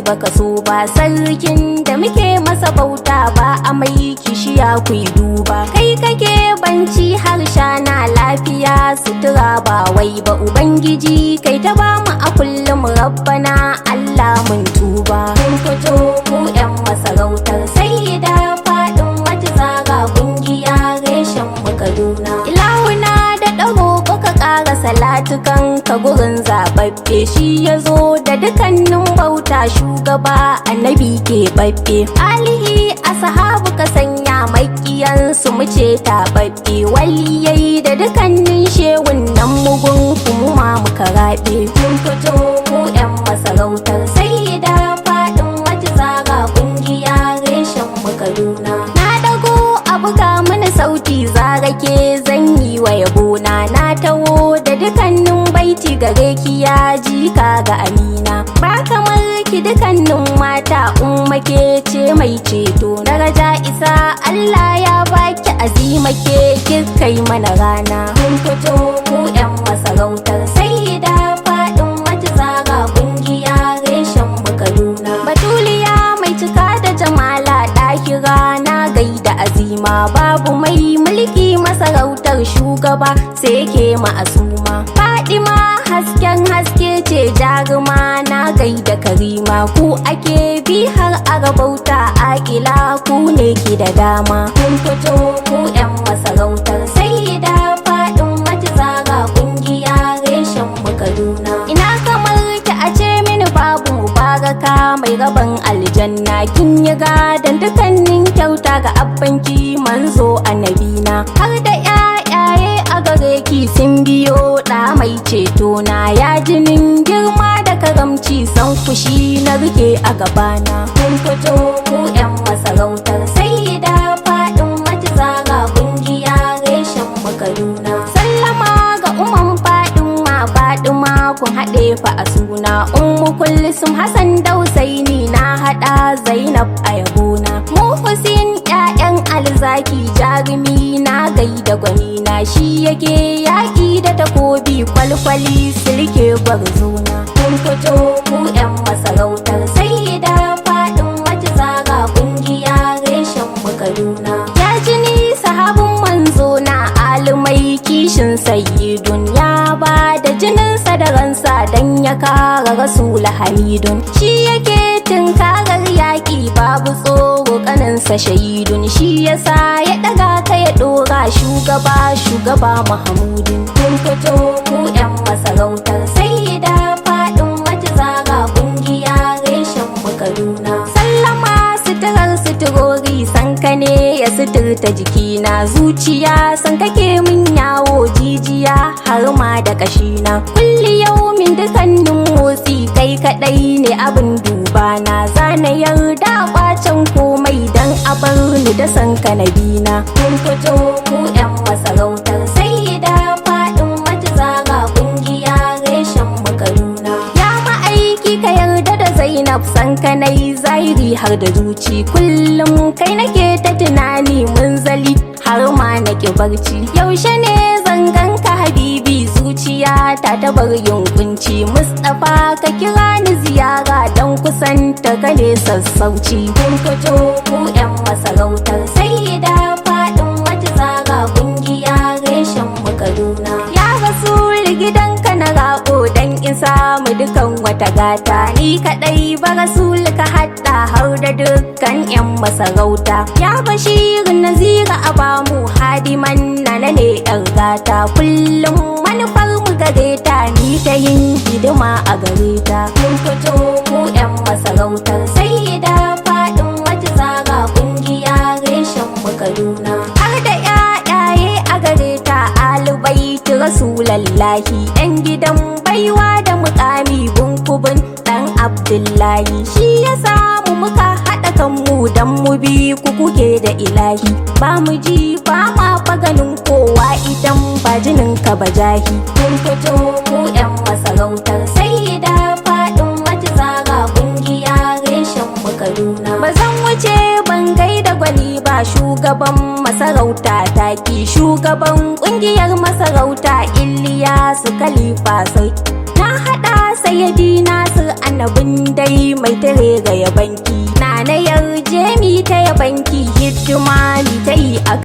baka so ba, sarkin da muke masa bauta ba a mai kishiya ku yi duba. Kai kake banci harsha na lafiya sutura ba wai ba, ubangiji kai ta ba mu a kullum rabbana Allah mun tuba. Mun fito mu yan masarautar Sayyada Fadima Zara kungiya reshen mu Kaduna. Ilahuna da dago ka ƙara salatukan ka gurin zababbe, shi ya zo da dukannin bauta shugaba annabi ke babbe. Alihi ashabu ka sanya makiyansu mu ce taɓaɓɓe, waliyai da dukannin shewun nan mugun kuma muka raɓe. Mun fito mu yan masarautar Sayyada Fadima Zara kungiya reshen mu Kaduna. Na dago a buga mana sauti Zara ke zanyi wa yabona, na tawo da dukannin baiti gare ki ya jika ga Amina. Ba kamar ki dukannin mata umma ke ce mai ceto, daraja isa Allah ya baki azima ke kai mana rana. Mun fito mu yan masarautar Sayyada Fadima Zara kungiya reshen mu Kaduna. Batuliya mai cika da jamala ɗakira na gaida azima, babu mai mulki masarautar shugaba sai ke ma'asuma. Fadima hasken haske ce jaruma na gaida karima, ku ake bi har arabauta akila ku ne ki da dama. Mun fito mu yan masarautar Sayyada Fadima Zara kungiya reshen mu Kaduna. Ina kamar ki a ce mini babu mubaraka mai gaban aljanna, kin yi gadon dukannin kyauta ga abbanki manzo annabina, har da ƴaƴaye a gare ki sun biyo da mai ceto na. Ya jinin girma da karamci san kushi na rike a gabana. Mun fito mu yan masarautar Sayyada Fadima Zara kungiya reshen mu Kaduna. Sallama ga umman Fadima kun haɗe fa a suna, ummu kulsum Hassan Dausaini na haɗa Zainab a yabona. Mu Husin ƴaƴan alzaki jarumi na gaida gwanina, shi yake yaƙi da takobi kwalkwali silke gwarzona. Mun fito mu yan masarautar Sayyada Fadima Zara kungiya reshen mu Kaduna. Ya jini sahabin manzo na alumai kishin sayyidun, ya ba da jininsa da ransa dan ya kara rasul hamidun. Shi yake tunkarar yaƙi babu tsoro kaninsa shahidun, shi yasa ya ɗaga ka ya ɗora shugaba Mahamudin. Mun fito mu yan masarautar Sayyada Fadima Zara kungiya reshen mu Kaduna. Sallama suturar suturori sanka ne ya suturta jikina, zuciya san kake min yawo jijiya har ma da kashina. Kulli yaumin dukannin motsi kai kadai ne abin duba na, zana yarda kwacen komai dan a bar ni da san kanabina. Mun fito mu yan masarautar Sayyada Fadima Zara kungiya reshen mu Kaduna. Ya ma'aiki ka yarda da Zainab san kanai zahiri har da zuci, kullum kai nake ta tunani munzali har ma nake barci. Yaushe ne zangan ka habibi zuciya ta bar yin kunci, Mustapha ka kira ni ziyara dan kusanta ka ne sassauci. Mun fito mu yan masarautar Sayyada Fadima Zara kungiya reshen mu Kaduna. Ya rasul gidanka na rako dan isa mu dukan wata gata, ni kadai ba rasul ka hadda har da dukkan yan masarauta. Ya bashir nazira abamu hadiman nana ne yar gata, kullum manufar mu gare ta ni ta yin hidima a gare ta. Mun fito mu yan masarautar Sayyada Fadima Zara kungiya reshen mu Kaduna. Har da ƴaƴaye a gare ta albaiti rasulallahi, yan gidan baiwa da mukami bunkubun dan Abdullahi. Shi ya samu muka haɗa kanmu dan mu bi ku kuke da ilahi, ba mu ji ba ma faganin kowa idan ba jinin ka ba jahi. Mun fito mu yan masarautar Sayyada Fadima Zara kungiya reshen mu Kaduna. Ba zan wuce ban gaida gwani ba shugaban masarauta taki, shugaban kungiyar masarauta Iliyasu Khalifa sarki. Na haɗa Sayyadi Nasir annabin dai mai tare ga yabanki na yarje mi ta yabanki hidima mi ta yi a